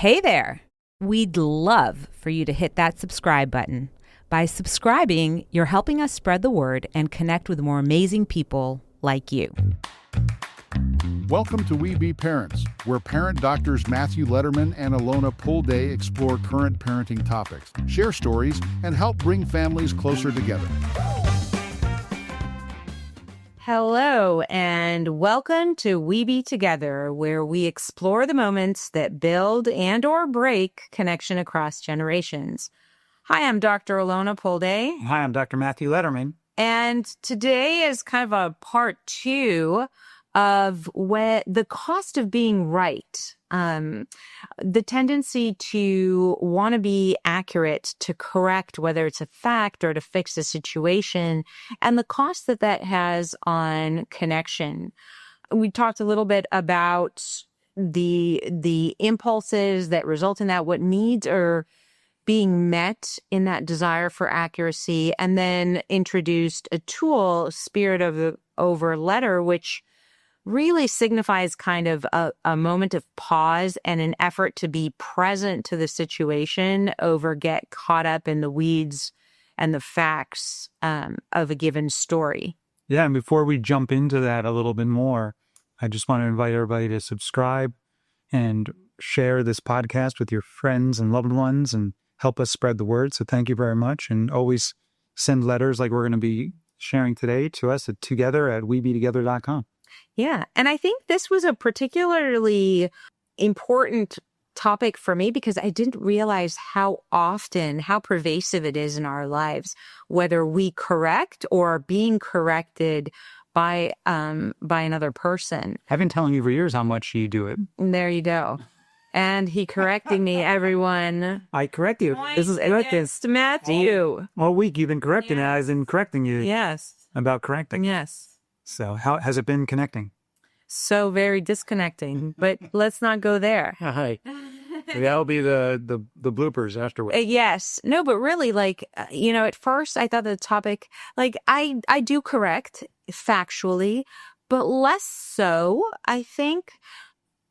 Hey there! We'd love for you to hit that subscribe button. By subscribing, you're helping us spread the word and connect with more amazing people like you. Welcome to We Be Parents, where parent doctors Matthew Letterman and Alona Pulday explore current parenting topics, share stories, and help bring families closer together. Hello, and welcome to We Be Together, where we explore the moments that build and or break connection across generations. Hi, I'm Dr. Alona Pulday. Hi, I'm Dr. Matthew Letterman. And today is kind of a part two of the cost of being right. The tendency to want to be accurate, to correct whether it's a fact or to fix a situation, and the cost that that has on connection. We talked a little bit about the impulses that result in that, what needs are being met in that desire for accuracy, and then introduced a tool, Spirit of the Over Letter, which really signifies kind of a moment of pause and an effort to be present to the situation over get caught up in the weeds and the facts of a given story. Yeah, and before we jump into that a little bit more, I just want to invite everybody to subscribe and share this podcast with your friends and loved ones and help us spread the word. So thank you very much. And always send letters like we're going to be sharing today to us at together@webetogether.com. Yeah. And I think this was a particularly important topic for me because I didn't realize how pervasive it is in our lives, whether we correct or are being corrected by another person. I've been telling you for years how much you do it. And there you go. And he correcting me, everyone. I correct you. This is against Matthew. All week you've been correcting me. I've been correcting you. Yes. About correcting. Yes. So how has it been connecting? So very disconnecting, but let's not go there. Hi. That'll be the bloopers afterwards. Yes. No, but really, at first I thought the topic, I do correct factually, but less so. I think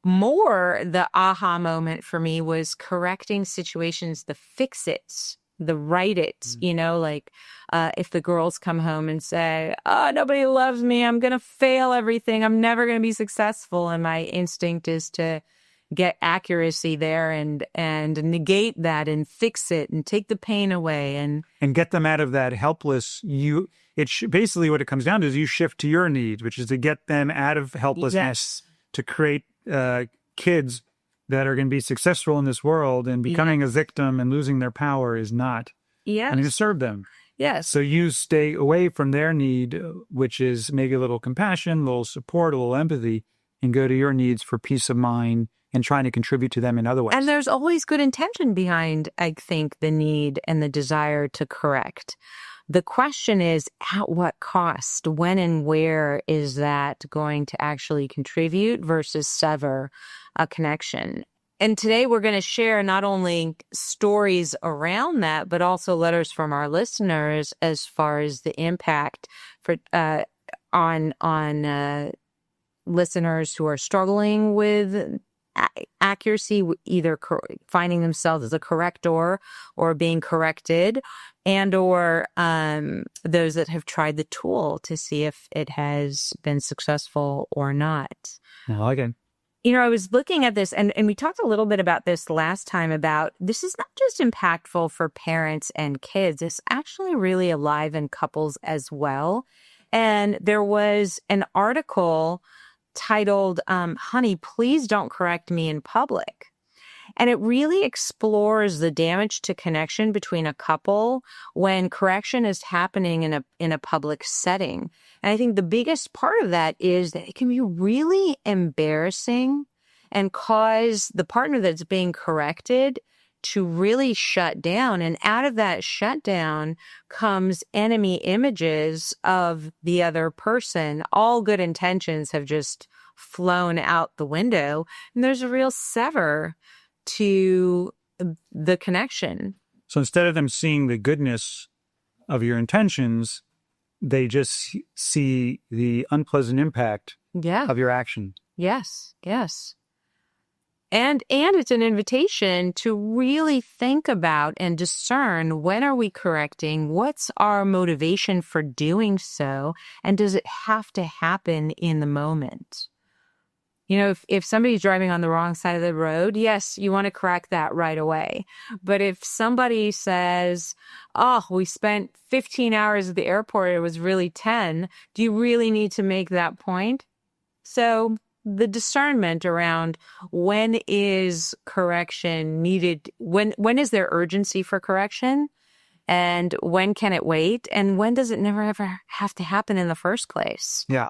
more the aha moment for me was correcting situations, the fix-its, the write it, if the girls come home and say, oh, nobody loves me, I'm going to fail everything, I'm never going to be successful. And my instinct is to get accuracy there and negate that and fix it and take the pain away. And get them out of that helpless, basically what it comes down to is you shift to your needs, which is to get them out of helplessness, to create kids that are going to be successful in this world, and becoming a victim and losing their power is not going to serve them. Yes. So you stay away from their need, which is maybe a little compassion, a little support, a little empathy, and go to your needs for peace of mind and trying to contribute to them in other ways. And there's always good intention behind, I think, the need and the desire to correct. The question is, at what cost? When and where is that going to actually contribute versus sever a connection? And today we're going to share not only stories around that, but also letters from our listeners as far as the impact for on listeners who are struggling with accuracy, either finding themselves as a corrector or being corrected, and or those that have tried the tool to see if it has been successful or not. I like it. I was looking at this, and we talked a little bit about this last time, about this is not just impactful for parents and kids. It's actually really alive in couples as well. And there was an article titled, Honey, Please Don't Correct Me in Public. And it really explores the damage to connection between a couple when correction is happening in a public setting. And I think the biggest part of that is that it can be really embarrassing and cause the partner that's being corrected to really shut down. And out of that shutdown comes enemy images of the other person. All good intentions have just flown out the window. And there's a real sever to the connection. So instead of them seeing the goodness of your intentions, they just see the unpleasant impact of your action. Yes, yes. And it's an invitation to really think about and discern, when are we correcting? What's our motivation for doing so? And does it have to happen in the moment? If somebody's driving on the wrong side of the road, yes, you want to correct that right away. But if somebody says, oh, we spent 15 hours at the airport, it was really 10, do you really need to make that point? So the discernment around when is correction needed, when is there urgency for correction, and when can it wait, and when does it never ever have to happen in the first place? Yeah.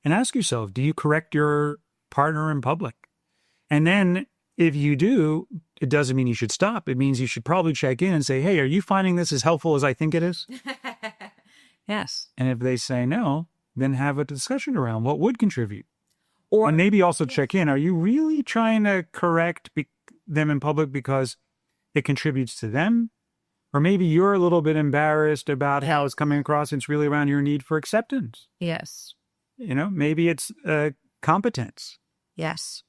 And ask yourself, do you correct your partner in public? And then if you do, it doesn't mean you should stop. It means you should probably check in and say, hey, are you finding this as helpful as I think it is? Yes. And if they say no, then have a discussion around what would contribute. Or and maybe also check in. Are you really trying to correct them in public because it contributes to them? Or maybe you're a little bit embarrassed about how it's coming across. It's really around your need for acceptance. Yes. Maybe it's competence. Yes.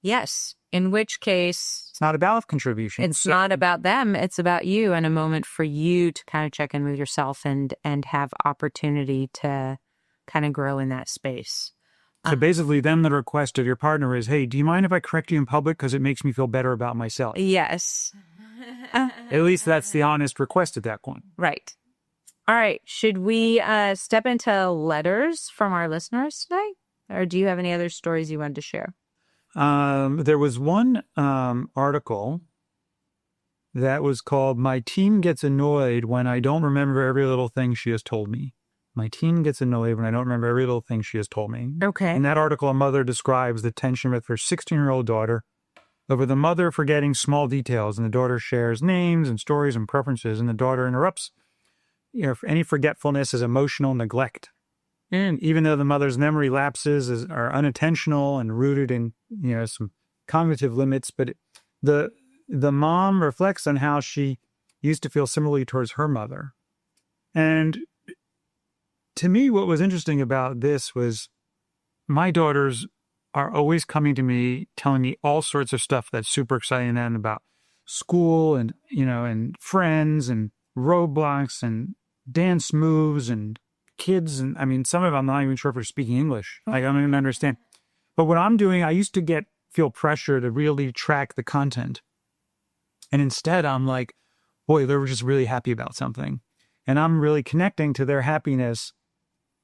Yes. In which case, it's not about contribution. It's not about them. It's about you, and a moment for you to kind of check in with yourself and have opportunity to kind of grow in that space. So basically, then the request of your partner is, hey, do you mind if I correct you in public because it makes me feel better about myself? Yes. At least that's the honest request at that point. Right. All right. Should we step into letters from our listeners today? Or do you have any other stories you wanted to share? There was one article that was called "My Teen Gets Annoyed When I Don't Remember Every Little Thing She Has Told Me." My teen gets annoyed when I don't remember every little thing she has told me. Okay. In that article, a mother describes the tension with her 16-year-old daughter over the mother forgetting small details, and the daughter shares names and stories and preferences, and the daughter interrupts. Any forgetfulness is emotional neglect. And even though the mother's memory lapses are unintentional and rooted in some cognitive limits, but the mom reflects on how she used to feel similarly towards her mother. And to me, what was interesting about this was my daughters are always coming to me, telling me all sorts of stuff that's super exciting and about school and, and friends and roadblocks and dance moves and kids. And I mean, some of them I'm not even sure if they're speaking English. I don't even understand. But what I'm doing, I used to feel pressure to really track the content. And instead I'm like, boy, they were just really happy about something. And I'm really connecting to their happiness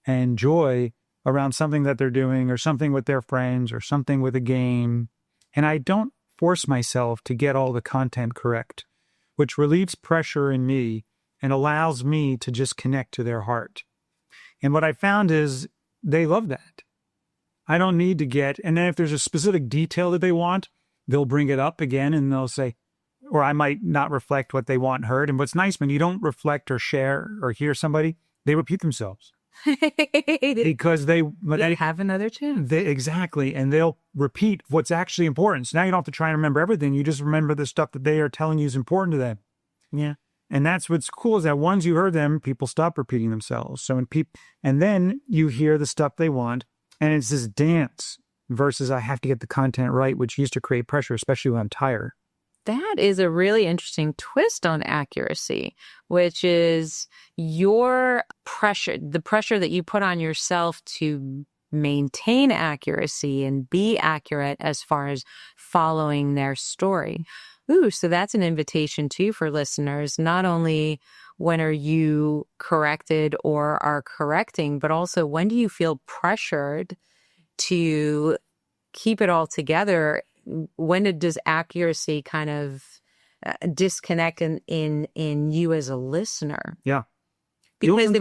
and joy around something that they're doing, or something with their friends, or something with a game. And I don't force myself to get all the content correct, which relieves pressure in me and allows me to just connect to their heart. And what I found is they love that. I don't need to and then if there's a specific detail that they want, they'll bring it up again and they'll say, or I might not reflect what they want heard. And what's nice, when you don't reflect or share or hear somebody, they repeat themselves. Because they have another chance. Exactly. And they'll repeat what's actually important. So now you don't have to try and remember everything. You just remember the stuff that they are telling you is important to them. Yeah. And that's what's cool, is that once you heard them, people stop repeating themselves. So and then you hear the stuff they want, and it's this dance versus I have to get the content right, which used to create pressure, especially when I'm tired. That is a really interesting twist on accuracy, which is your pressure, the pressure that you put on yourself to maintain accuracy and be accurate as far as following their story. Ooh, so that's an invitation too for listeners. Not only when are you corrected or are correcting, but also when do you feel pressured to keep it all together? When does accuracy kind of disconnect in you as a listener? Yeah. Because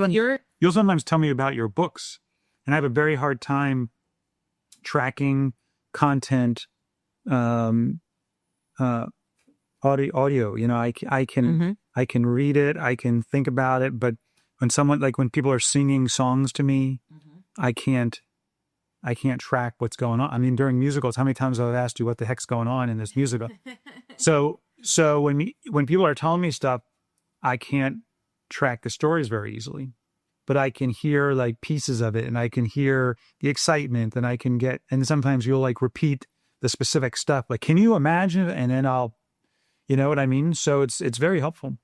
you'll sometimes tell me about your books, and I have a very hard time tracking content, audio. I can read it, I can think about it, but when people are singing songs to me, I can't track what's going on. I mean, during musicals, how many times I've asked you what the heck's going on in this musical? So when people are telling me stuff, I can't track the stories very easily, but I can hear like pieces of it, and I can hear the excitement, and and sometimes you'll like repeat the specific stuff. Like, can you imagine? And then you know what I mean? So it's very helpful.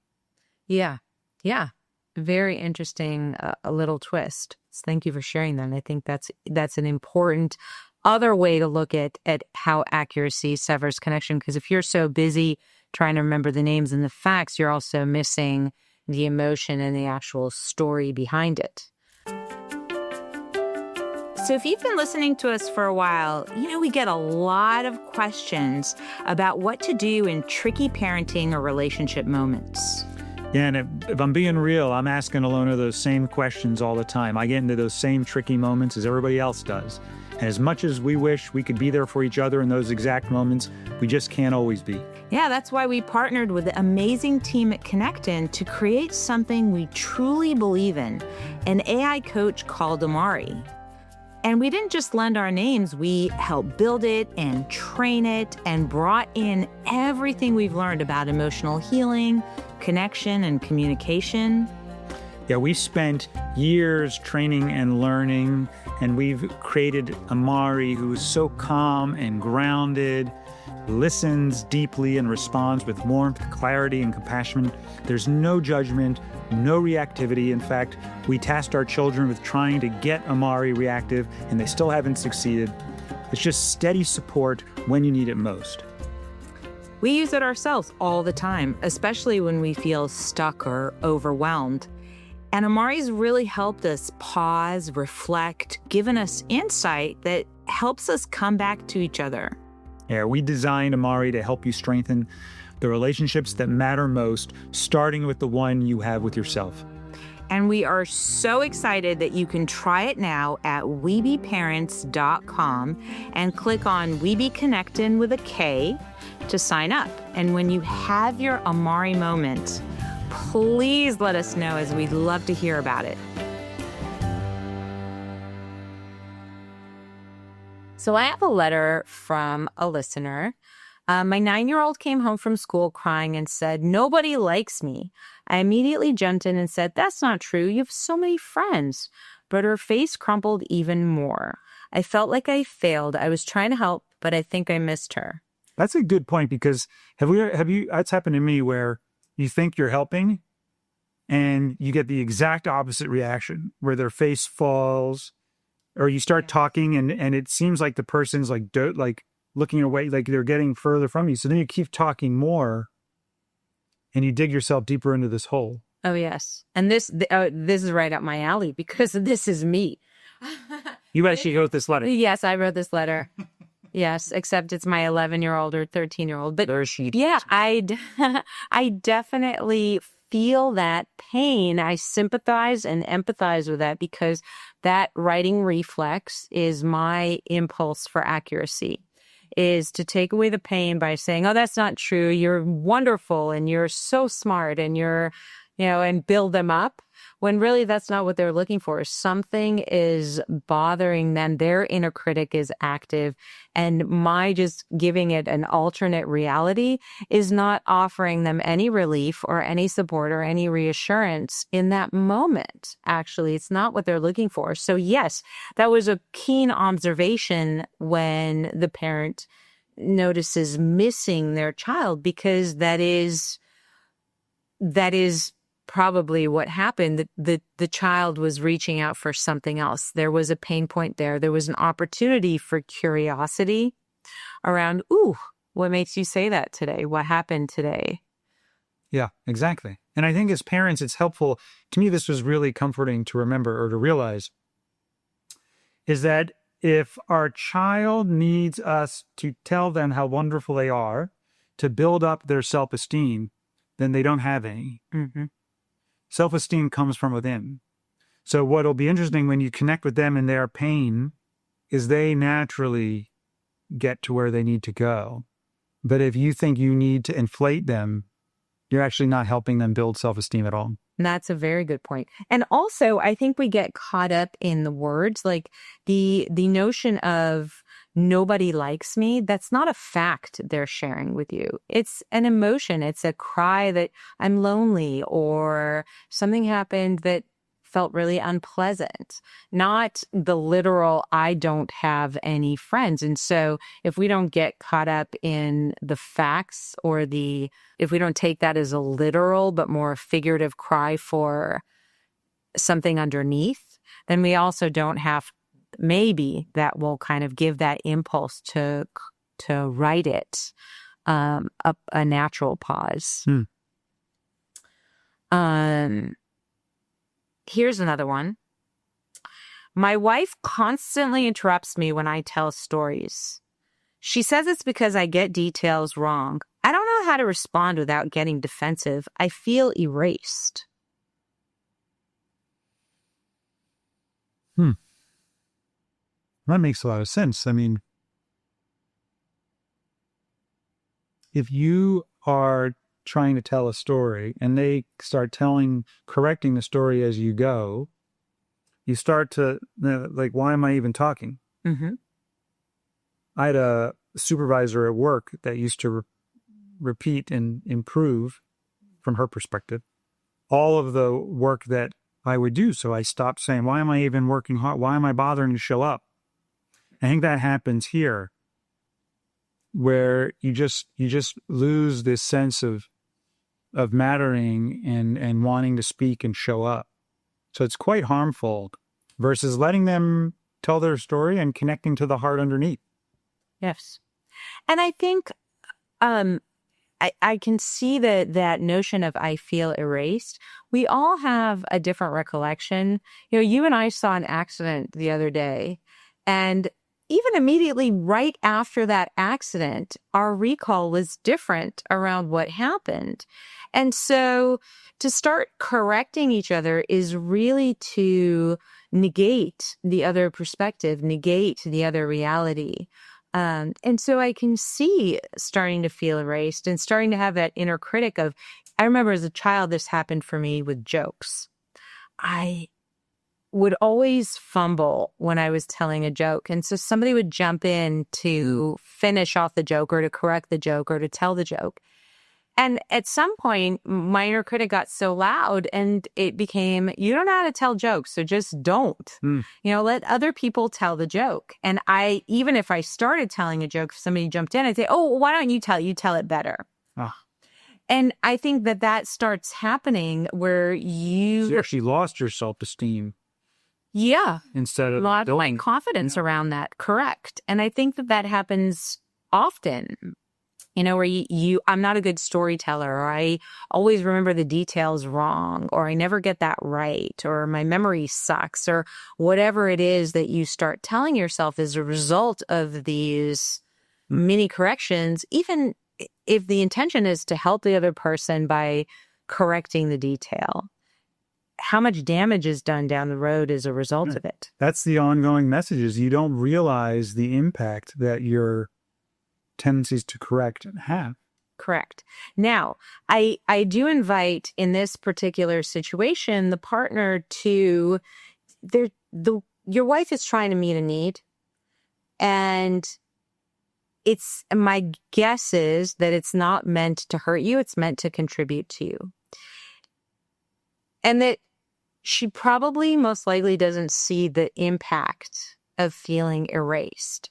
Yeah. Yeah. Very interesting, a little twist. So thank you for sharing that. And I think that's an important other way to look at how accuracy severs connection. Because if you're so busy trying to remember the names and the facts, you're also missing the emotion and the actual story behind it. So if you've been listening to us for a while, we get a lot of questions about what to do in tricky parenting or relationship moments. Yeah, and if I'm being real, I'm asking Alona those same questions all the time. I get into those same tricky moments as everybody else does. And as much as we wish we could be there for each other in those exact moments, we just can't always be. Yeah, that's why we partnered with the amazing team at Connectin to create something we truly believe in, an AI coach called Amari. And we didn't just lend our names, we helped build it and train it and brought in everything we've learned about emotional healing, connection, and communication. Yeah, we spent years training and learning, and we've created Amari, who is so calm and grounded, listens deeply and responds with warmth, clarity, and compassion. There's no judgment, no reactivity. In fact, we tasked our children with trying to get Amari reactive, and they still haven't succeeded. It's just steady support when you need it most. We use it ourselves all the time, especially when we feel stuck or overwhelmed. And Amari's really helped us pause, reflect, given us insight that helps us come back to each other. Yeah, we designed Amari to help you strengthen the relationships that matter most, starting with the one you have with yourself. And we are so excited that you can try it now at webeparents.com and click on We Be Connectin with a K to sign up. And when you have your Amari moment, please let us know, as we'd love to hear about it. So I have a letter from a listener. My 9-year-old came home from school crying and said, "Nobody likes me." I immediately jumped in and said, "That's not true. You have so many friends." But her face crumpled even more. I felt like I failed. I was trying to help, but I think I missed her. That's a good point, because that's happened to me where you think you're helping and you get the exact opposite reaction where their face falls, or you start talking and it seems like the person's like looking away, like they're getting further from you. So then you keep talking more and you dig yourself deeper into this hole. Oh, yes. And this is right up my alley, because this is me. You actually wrote this letter. Yes, I wrote this letter. Yes, except it's my 11-year-old or 13-year-old. But yeah, I definitely feel that pain. I sympathize and empathize with that, because that writing reflex is my impulse for accuracy, is to take away the pain by saying, "Oh, that's not true. You're wonderful and you're so smart and and build them up," when really that's not what they're looking for. Something is bothering them. Their inner critic is active, and my just giving it an alternate reality is not offering them any relief or any support or any reassurance in that moment. Actually, it's not what they're looking for. So yes, that was a keen observation when the parent notices missing their child, because that is probably what happened. The child was reaching out for something else. There was a pain point there. There was an opportunity for curiosity around, "Ooh, what makes you say that today? What happened today?" Yeah, exactly. And I think as parents, it's helpful. To me, this was really comforting to remember or to realize, is that if our child needs us to tell them how wonderful they are to build up their self-esteem, then they don't have any. Mm-hmm. Self-esteem comes from within. So what'll be interesting when you connect with them in their pain is they naturally get to where they need to go. But if you think you need to inflate them, you're actually not helping them build self-esteem at all. That's a very good point. And also, I think we get caught up in the words, like the notion of "nobody likes me." That's not a fact they're sharing with you. It's an emotion. It's a cry that I'm lonely, or something happened that felt really unpleasant, not the literal, I don't have any friends. And so if we don't get caught up in the facts or if we don't take that as a literal, but more figurative cry for something underneath, then we also don't have, maybe that will kind of give that impulse to write it a natural pause. Here's another one. My wife constantly interrupts me when I tell stories. She says it's because I get details wrong. I don't know how to respond without getting defensive. I feel erased. That makes a lot of sense. I mean, if you are trying to tell a story and they start correcting the story as you go, you start to, like, why am I even talking? Mm-hmm. I had a supervisor at work that used to repeat and improve, from her perspective, all of the work that I would do. So I stopped saying, why am I even working hard? Why am I bothering to show up? I think that happens here, where you just lose this sense of mattering and wanting to speak and show up. So it's quite harmful versus letting them tell their story and connecting to the heart underneath. Yes. And I think I can see that notion of I feel erased. We all have a different recollection. You and I saw an accident the other day, and even immediately right after that accident, our recall was different around what happened. And so to start correcting each other is really to negate the other perspective, negate the other reality. And so I can see starting to feel erased and starting to have that inner critic of, I remember as a child, this happened for me with jokes. I would always fumble when I was telling a joke. And so somebody would jump in to finish off the joke or to correct the joke or to tell the joke. And at some point, my inner critic got so loud and it became, you don't know how to tell jokes, so just don't. Let other people tell the joke. And even if I started telling a joke, if somebody jumped in, I'd say, oh, why don't you tell it better. And I think that starts happening where you actually lost your self-esteem. Yeah. Instead of a lot of my confidence around that. Correct. And I think that happens often, where I'm not a good storyteller, or I always remember the details wrong, or I never get that right, or my memory sucks, or whatever it is that you start telling yourself as a result of these mini corrections, even if the intention is to help the other person by correcting the detail. How much damage is done down the road as a result of it. That's the ongoing messages. You don't realize the impact that your tendencies to correct have. Correct. Now, I do invite in this particular situation the partner to your wife is trying to meet a need, and it's my guess is that it's not meant to hurt you, it's meant to contribute to you. And that she probably most likely doesn't see the impact of feeling erased.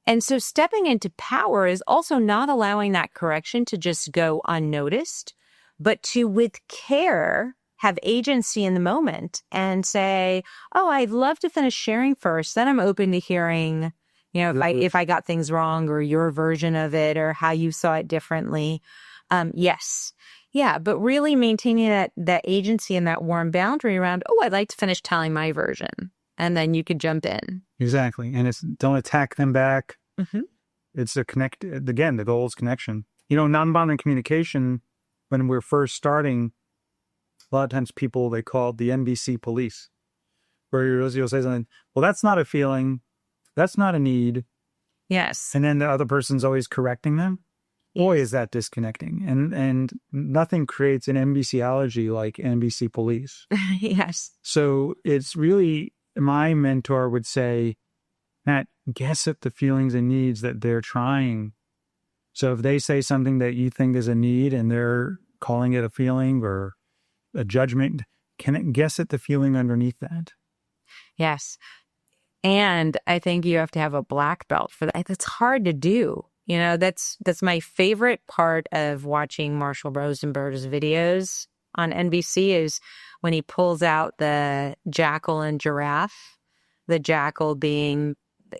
And so stepping into power is also not allowing that correction to just go unnoticed, but to, with care, have agency in the moment and say, oh, I'd love to finish sharing first. Then I'm open to hearing, if I got things wrong or your version of it or how you saw it differently. Yes. Yeah, but really maintaining that agency and that warm boundary around, oh, I'd like to finish telling my version. And then you could jump in. Exactly. And don't attack them back. Mm-hmm. It's again, the goal is connection. Nonviolent communication, when we're first starting, a lot of times they call it the NBC police, where you'll say something, well, that's not a feeling. That's not a need. Yes. And then the other person's always correcting them. Boy, is that disconnecting. And nothing creates an NBCology like NBC police. Yes. So it's really, my mentor would say, Matt, guess at the feelings and needs that they're trying. So if they say something that you think is a need and they're calling it a feeling or a judgment, can guess at the feeling underneath that. Yes. And I think you have to have a black belt for that. It's hard to do. You know, that's my favorite part of watching Marshall Rosenberg's videos on NBC is when he pulls out the jackal and giraffe, the jackal being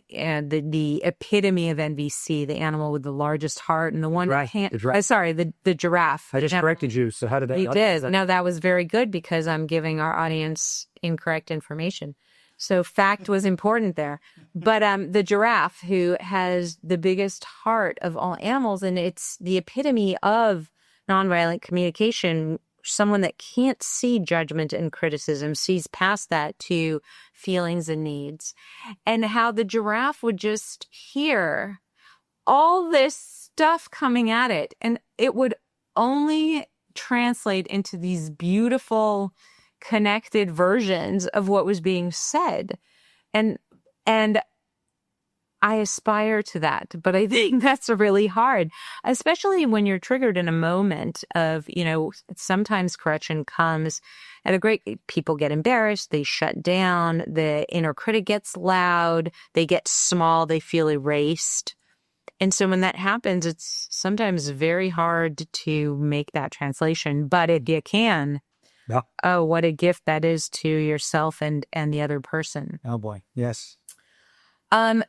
the epitome of NBC, the animal with the largest heart, and the one Right. the giraffe. I just corrected you. So how did that? You did. No, that was very good because I'm giving our audience incorrect information. So fact was important there. But the giraffe, who has the biggest heart of all animals, and it's the epitome of nonviolent communication, someone that can't see judgment and criticism, sees past that to feelings and needs. And how the giraffe would just hear all this stuff coming at it, and it would only translate into these beautiful connected versions of what was being said. And I aspire to that, but I think that's really hard, especially when you're triggered in a moment of, you know, sometimes correction comes at people get embarrassed, they shut down, the inner critic gets loud, they get small, they feel erased. And so when that happens, it's sometimes very hard to make that translation, but if you can, Yeah. oh, what a gift that is to yourself and the other person. Oh boy. Yes.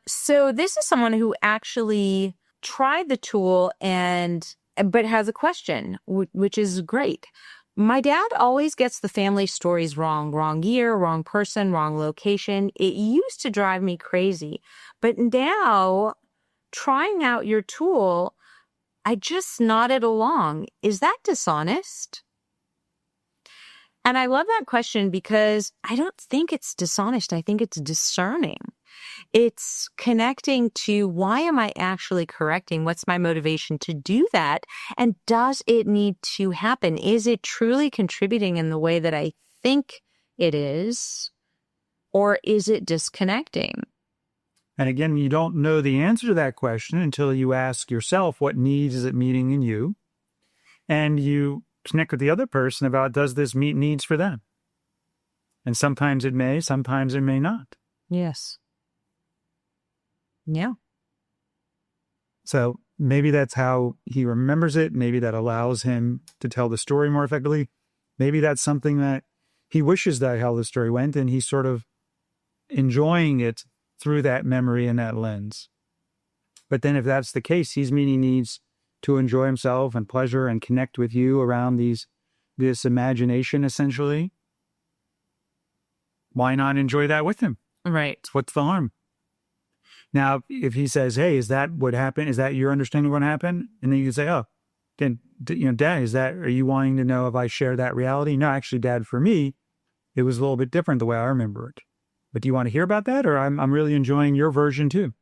So this is someone who actually tried the tool but has a question, which is great. My dad always gets the family stories wrong. Wrong year, wrong person, wrong location. It used to drive me crazy. But now, trying out your tool, I just nodded along. Is that dishonest? And I love that question because I don't think it's dishonest. I think it's discerning. It's connecting to, why am I actually correcting? What's my motivation to do that? And does it need to happen? Is it truly contributing in the way that I think it is? Or is it disconnecting? And again, you don't know the answer to that question until you ask yourself, what needs is it meeting in you? And you connect with the other person about, does this meet needs for them? And sometimes it may, sometimes it may not. Yes. Yeah. So maybe that's how he remembers it. Maybe that allows him to tell the story more effectively. Maybe that's something that he wishes that how the story went, and he's sort of enjoying it through that memory and that lens. But then if that's the case, he's meeting needs to enjoy himself and pleasure and connect with you around this imagination, essentially. Why not enjoy that with him? Right. What's the harm? Now, if he says, hey, is that what happened? Is that your understanding of what happened? And then you can say, oh, then, Dad, are you wanting to know if I share that reality? No, actually, Dad, for me, it was a little bit different the way I remember it. But do you want to hear about that? Or I'm really enjoying your version too.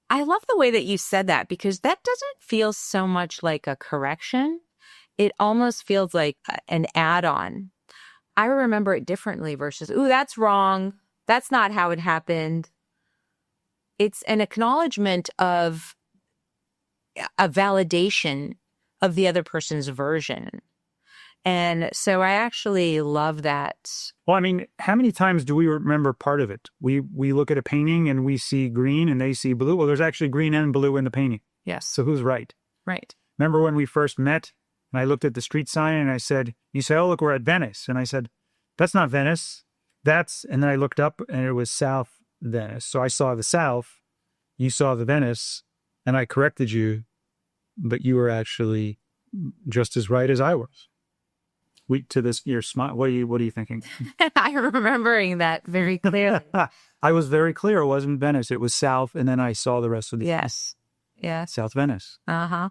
I love the way that you said that, because that doesn't feel so much like a correction. It almost feels like an add-on. I remember it differently versus, ooh, that's wrong. That's not how it happened. It's an acknowledgement of a validation of the other person's version. And so I actually love that. Well, I mean, how many times do we remember part of it? We look at a painting and we see green and they see blue. Well, there's actually green and blue in the painting. Yes. So who's right? Right. Remember when we first met and I looked at the street sign and I said, you say, oh, look, we're at Venice. And I said, that's not Venice. And then I looked up and it was South Venice. So I saw the South, you saw the Venice, and I corrected you, but you were actually just as right as I was. Your smile. What are you thinking? I'm remembering that very clearly. I was very clear. It wasn't Venice. It was South, and then I saw the rest of the Yes. Yes. South Venice. Uh-huh.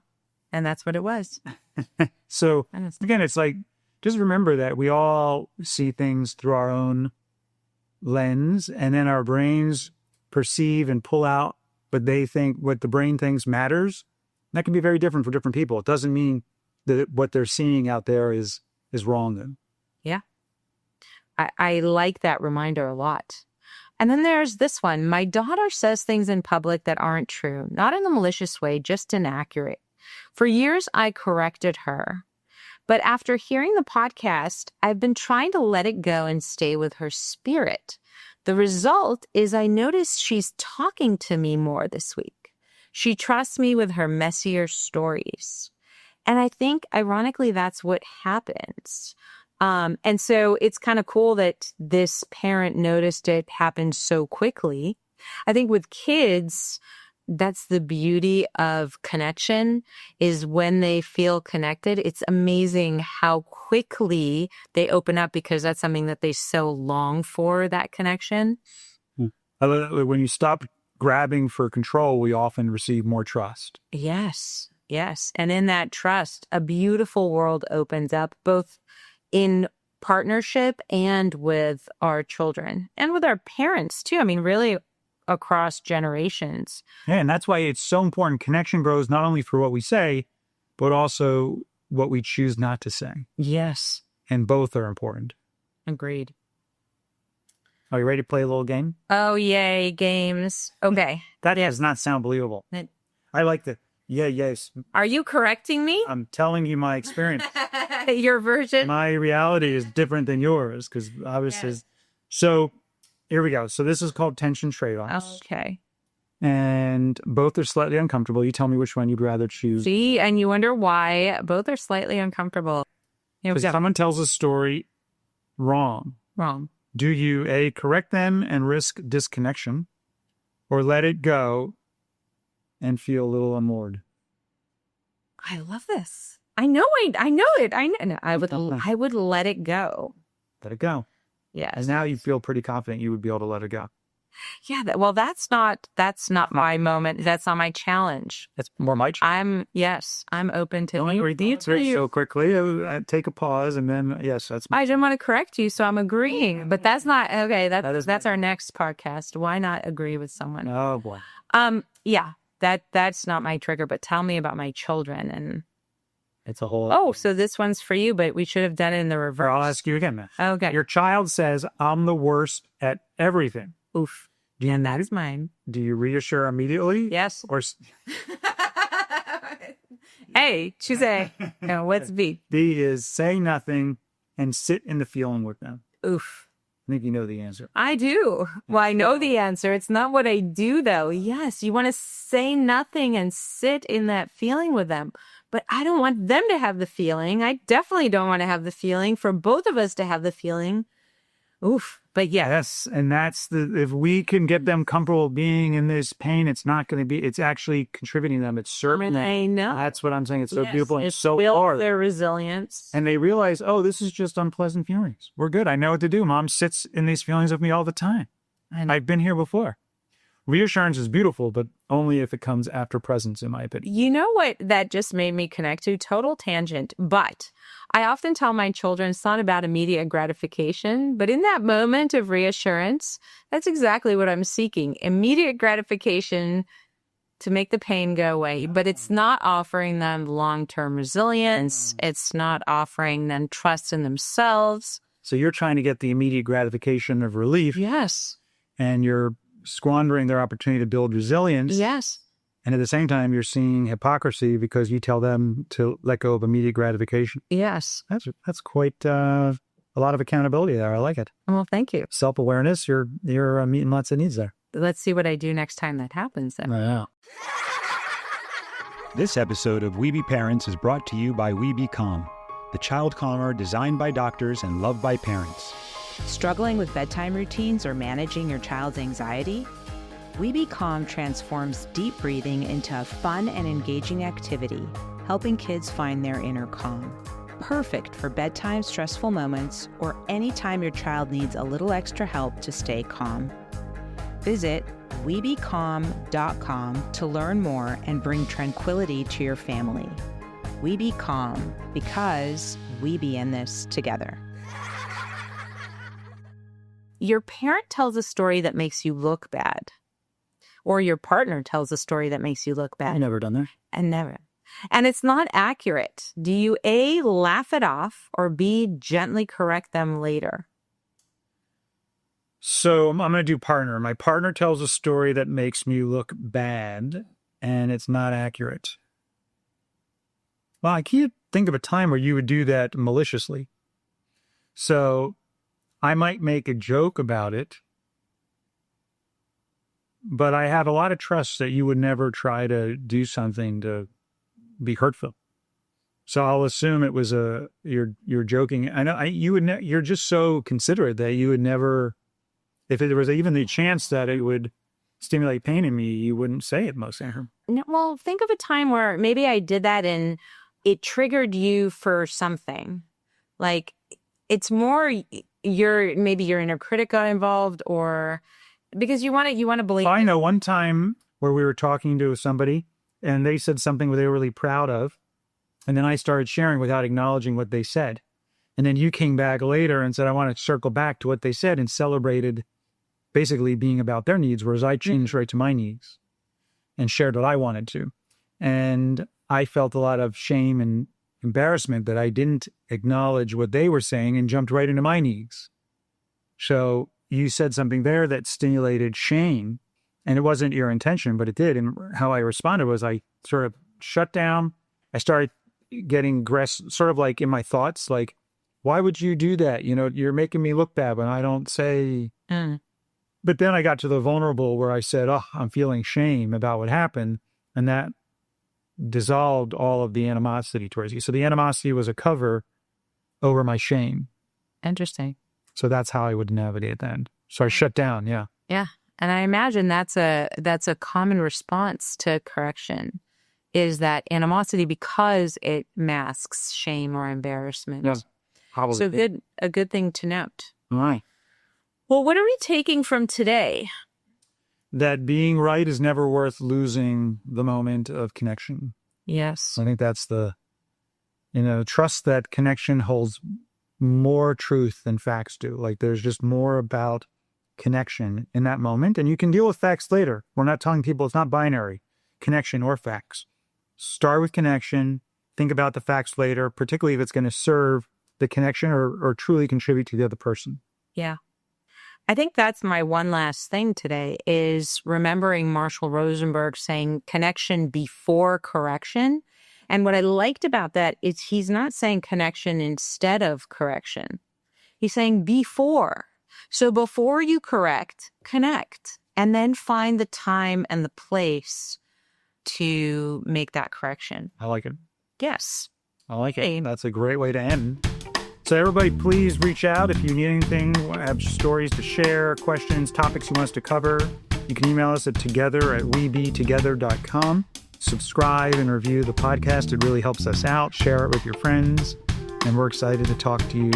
And that's what it was. So again, it's like, just remember that we all see things through our own lens, and then our brains perceive and pull out what they think, what the brain thinks matters. That can be very different for different people. It doesn't mean that what they're seeing out there is wrong then. Yeah. I like that reminder a lot. And then there's this one. My daughter says things in public that aren't true, not in a malicious way, just inaccurate. For years, I corrected her, But after hearing the podcast, I've been trying to let it go and stay with her spirit. The result is I notice she's talking to me more this week. She trusts me with her messier stories. And I think, ironically, that's what happens. And so it's kind of cool that this parent noticed it happened so quickly. I think with kids, that's the beauty of connection, is when they feel connected. It's amazing how quickly they open up, because that's something that they so long for, that connection. When you stop grabbing for control, we often receive more trust. Yes, yes. And in that trust, a beautiful world opens up, both in partnership and with our children and with our parents too. I mean, really across generations. Yeah, and that's why it's so important. Connection grows not only for what we say, but also what we choose not to say. Yes. And both are important. Agreed. Are you ready to play a little game? Oh, yay, games. Okay. That does not sound believable. I like the yes. Are you correcting me? I'm telling you my experience. Your version? My reality is different than yours, because obviously. Yes. So here we go. So this is called tension trade-offs. Okay. And both are slightly uncomfortable. You tell me which one you'd rather choose. See, and you wonder why both are slightly uncomfortable. Because someone tells a story wrong. Wrong. Do you, A, correct them and risk disconnection, or let it go and feel a little unmoored? I love this. I know it. I would let it go. Let it go. Yes. And now you feel pretty confident you would be able to let it go. Yeah. That's not my moment. That's not my challenge. That's more my challenge. I'm open to. Don't read the answer so quickly. Take a pause and then, yes, that's. I didn't want to correct you, so I'm agreeing. But that's not okay. That's our next podcast. Why not agree with someone? Oh boy. Yeah. That's not my trigger. But tell me about my children. And it's a whole. Oh, so this one's for you, but we should have done it in the reverse. I'll ask you again, man. Okay. Your child says, "I'm the worst at everything." Oof. And that is mine. Do you reassure immediately? Yes. Or A, choose A. No, what's B? B is say nothing and sit in the feeling with them. Oof. I think you know the answer. I do. Well, I know the answer. It's not what I do, though. Yes, you want to say nothing and sit in that feeling with them. But I don't want them to have the feeling. I definitely don't want to have the feeling, for both of us to have the feeling. Oof. But yeah. Yes. And that's if we can get them comfortable being in this pain, it's actually contributing them. It's serving them. I know. That's what I'm saying. It's so beautiful. It's so hard. Their resilience. And they realize, oh, this is just unpleasant feelings. We're good. I know what to do. Mom sits in these feelings with me all the time. I've been here before. Reassurance is beautiful, but only if it comes after presence, in my opinion. You know what that just made me connect to? Total tangent. But I often tell my children it's not about immediate gratification, but in that moment of reassurance, that's exactly what I'm seeking. Immediate gratification to make the pain go away, but it's not offering them long-term resilience. It's not offering them trust in themselves. So you're trying to get the immediate gratification of relief. Yes. And you're squandering their opportunity to build resilience. Yes. And at the same time, you're seeing hypocrisy because you tell them to let go of immediate gratification. Yes. That's quite a lot of accountability there. I like it. Well, thank you. Self-awareness, you're meeting lots of needs there. Let's see what I do next time that happens then. Yeah. This episode of We Be Parents is brought to you by We Be Calm, the child calmer designed by doctors and loved by parents. Struggling with bedtime routines or managing your child's anxiety? We Be Calm transforms deep breathing into a fun and engaging activity, helping kids find their inner calm. Perfect for bedtime stressful moments or anytime your child needs a little extra help to stay calm. Visit webecalm.com to learn more and bring tranquility to your family. We Be Calm, because we be in this together. Your parent tells a story that makes you look bad, or your partner tells a story that makes you look bad. I've never done that. And it's not accurate. Do you A, laugh it off, or B, gently correct them later? So I'm going to do partner. My partner tells a story that makes me look bad, and it's not accurate. Well, I can't think of a time where you would do that maliciously. So I might make a joke about it, but I have a lot of trust that you would never try to do something to be hurtful. So I'll assume it was you're joking. I know you're just so considerate that you would never, if there was even the chance that it would stimulate pain in me, you wouldn't say it most of the time. No, well, think of a time where maybe I did that and it triggered you for something. Like, it's more maybe your inner critic got involved, or because you want to believe. I know one time where we were talking to somebody and they said something they were really proud of. And then I started sharing without acknowledging what they said. And then you came back later and said, I want to circle back to what they said, and celebrated basically being about their needs, whereas I changed right to my needs and shared what I wanted to. And I felt a lot of shame and embarrassment that I didn't acknowledge what they were saying and jumped right into my needs. So you said something there that stimulated shame, and it wasn't your intention, but it did. And how I responded was I sort of shut down. I started getting aggressive, sort of like in my thoughts, like, why would you do that? You know, you're making me look bad when I don't say. But then I got to the vulnerable where I said, oh, I'm feeling shame about what happened. And that dissolved all of the animosity towards you. So the animosity was a cover over my shame. Interesting. So that's how I would navigate that. So I shut down. Yeah. Yeah. And I imagine that's a common response to correction, is that animosity, because it masks shame or embarrassment. Yes. So a good thing to note. All right. Well, what are we taking from today? That being right is never worth losing the moment of connection. Yes. I think that's trust that connection holds more truth than facts do. Like, there's just more about connection in that moment, and you can deal with facts later. We're not telling people it's not binary, connection or facts. Start with connection, think about the facts later, particularly if it's going to serve the connection or truly contribute to the other person. Yeah. I think that's my one last thing today, is remembering Marshall Rosenberg saying connection before correction. And what I liked about that is he's not saying connection instead of correction. He's saying before. So before you correct, connect, and then find the time and the place to make that correction. I like it. Yes. I like it. That's a great way to end. So everybody, please reach out if you need anything, have stories to share, questions, topics you want us to cover. You can email us at together@webetogether.com. Subscribe and review the podcast. It really helps us out. Share it with your friends. And we're excited to talk to you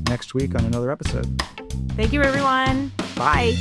next week on another episode. Thank you, everyone. Bye.